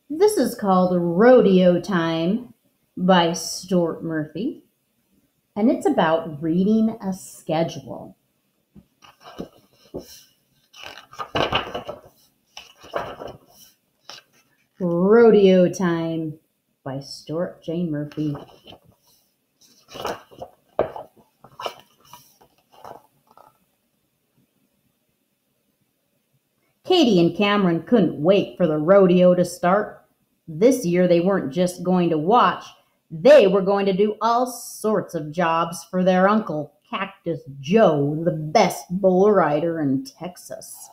This is called Rodeo Time by Stuart Murphy, and it's about reading a schedule. Rodeo Time by Stuart J. Murphy. Katie and Cameron couldn't wait for the rodeo to start. This year they weren't just going to watch, they were going to do all sorts of jobs for their uncle, Cactus Joe, the best bull rider in Texas.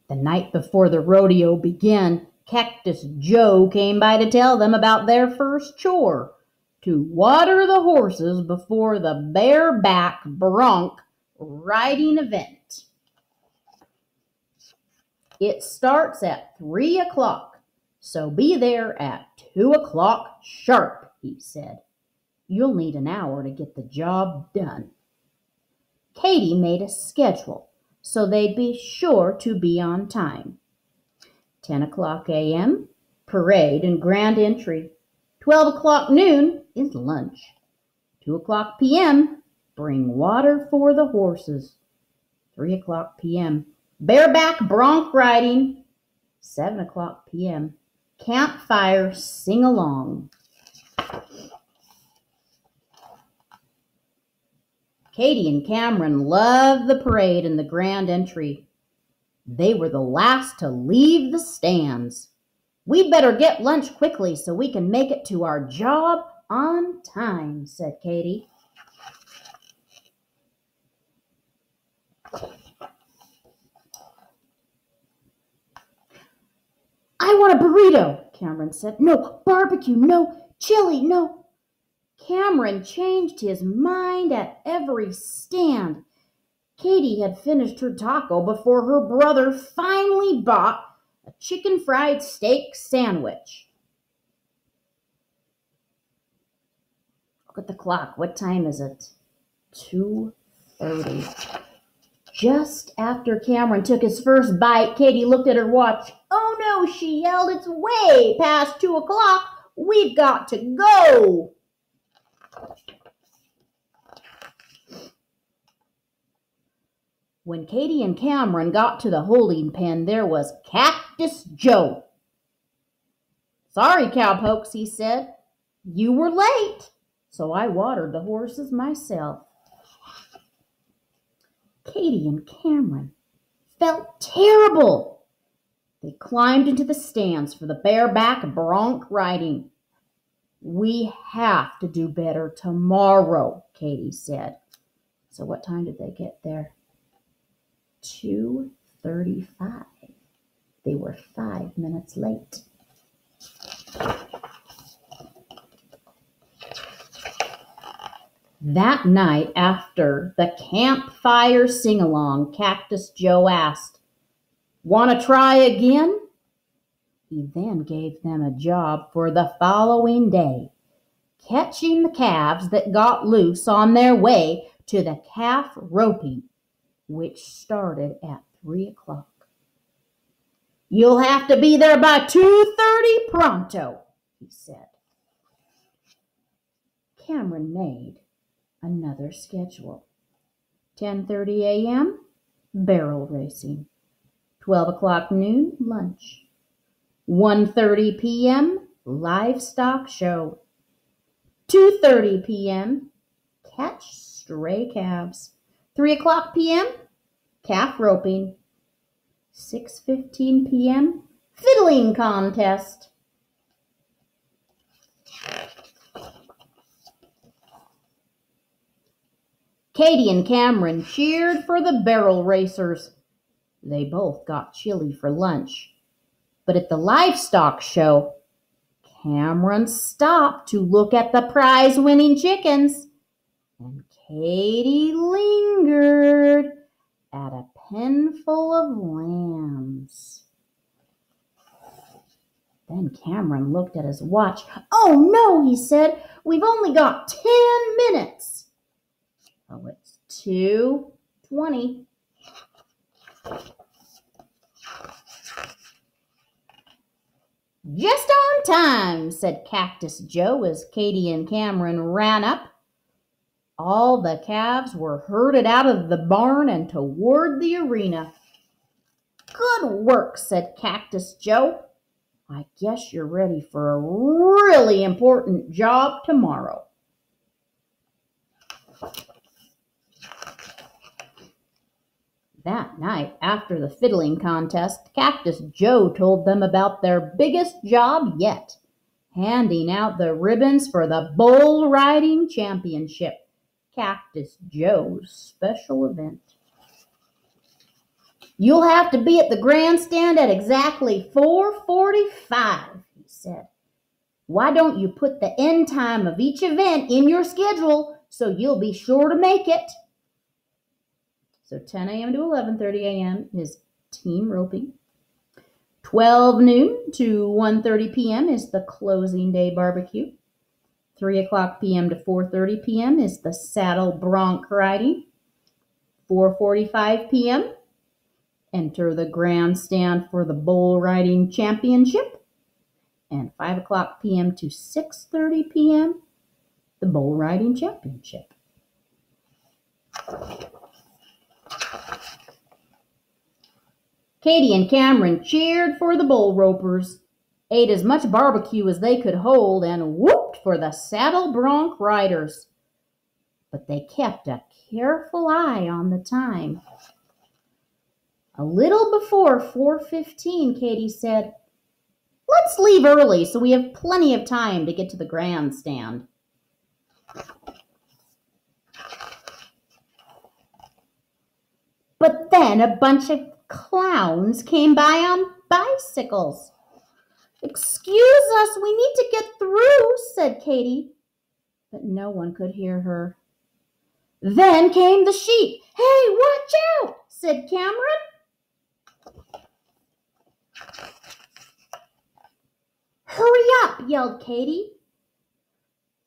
The night before the rodeo began, Cactus Joe came by to tell them about their first chore, to water the horses before the bareback bronc riding event. It starts at 3 o'clock, so be there at 2 o'clock sharp, he said. You'll need an hour to get the job done. Katie made a schedule so they'd be sure to be on time. 10 o'clock a.m., parade and grand entry. 12 o'clock noon is lunch. 2 o'clock p.m., bring water for the horses. 3 o'clock p.m., bareback bronc riding. 7 o'clock p.m., campfire sing-along. Katie and Cameron loved the parade and the grand entry. They were the last to leave the stands. We'd better get lunch quickly so we can make it to our job on time, said Katie. I want a burrito, Cameron said. No, barbecue, no, chili, no. Cameron changed his mind at every stand. Katie had finished her taco before her brother finally bought a chicken fried steak sandwich. Look at the clock. What time is it? 2:30. Just after Cameron took his first bite, Katie looked at her watch. Oh no, she yelled, it's way past 2 o'clock. We've got to go. When Katie and Cameron got to the holding pen, there was Cactus Joe. Sorry, cowpokes, he said. You were late, so I watered the horses myself. Katie and Cameron felt terrible. They climbed into the stands for the bareback bronc riding. We have to do better tomorrow, Katie said. So what time did they get there? 2:35. They were 5 minutes late. That night, after the campfire sing-along, Cactus Joe asked, "Want to try again?" He then gave them a job for the following day, catching the calves that got loose on their way to the calf roping, which started at 3 o'clock. You'll have to be there by 2:30 pronto, he said. Cameron made another schedule. 10:30 a.m., barrel racing. 12 o'clock noon, lunch. 1:30 p.m., livestock show. 2:30 p.m., catch stray calves. 3 o'clock p.m., calf roping. 6:15 p.m., fiddling contest. Katie and Cameron cheered for the barrel racers. They both got chili for lunch. But at the livestock show, Cameron stopped to look at the prize-winning chickens, and Katie lingered at a pen full of lambs. Then Cameron looked at his watch. Oh no, he said, we've only got 10 minutes. Oh, it's 2:20. Just on time, said Cactus Joe as Katie and Cameron ran up. All the calves were herded out of the barn and toward the arena. Good work, said Cactus Joe. I guess you're ready for a really important job tomorrow. That night, after the fiddling contest, Cactus Joe told them about their biggest job yet, handing out the ribbons for the bull riding championship, Cactus Joe's special event. You'll have to be at the grandstand at exactly 4:45, he said. Why don't you put the end time of each event in your schedule so you'll be sure to make it? So 10 a.m. to 11:30 a.m. is team roping. 12 noon to 1:30 p.m. is the closing day barbecue. 3 o'clock p.m. to 4:30 p.m. is the saddle bronc riding. 4:45 p.m. enter the grandstand for the bull riding championship. And 5 o'clock p.m. to 6:30 p.m. the bull riding championship. Katie and Cameron cheered for the bull ropers, ate as much barbecue as they could hold, and whooped for the saddle bronc riders. But they kept a careful eye on the time. A little before 4:15, Katie said, "Let's leave early so we have plenty of time to get to the grandstand." But then a bunch of clowns came by on bicycles. "Excuse us, we need to get through," said Katie. But no one could hear her. Then came the sheep. "Hey, watch out," said Cameron. "Hurry up," yelled Katie.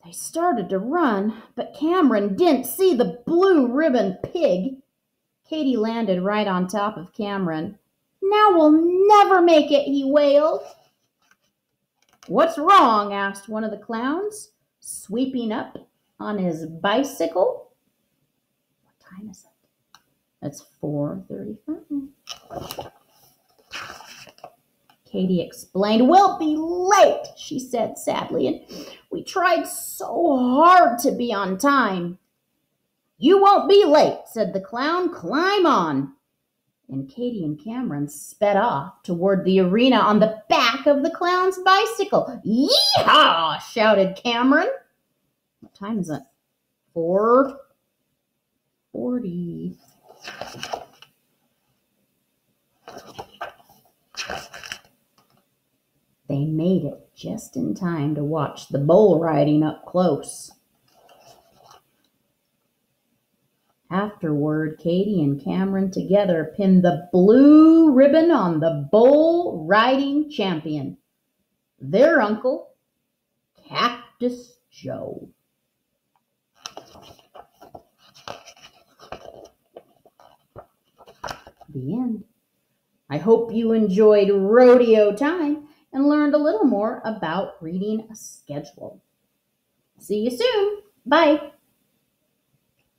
They started to run, but Cameron didn't see the blue ribbon pig. Katie landed right on top of Cameron. "Now we'll never make it," he wailed. "What's wrong?" asked one of the clowns, sweeping up on his bicycle. What time is it? It's 4:35. Katie explained. "We'll be late," she said sadly, "and we tried so hard to be on time." "You won't be late," said the clown. "Climb on." And Katie and Cameron sped off toward the arena on the back of the clown's bicycle. "Yee-haw!" shouted Cameron. What time is it? 4:40. They made it just in time to watch the bull riding up close. Afterward, Katie and Cameron together pinned the blue ribbon on the bull riding champion, their uncle, Cactus Joe. The end. I hope you enjoyed rodeo time and learned a little more about reading a schedule. See you soon. Bye.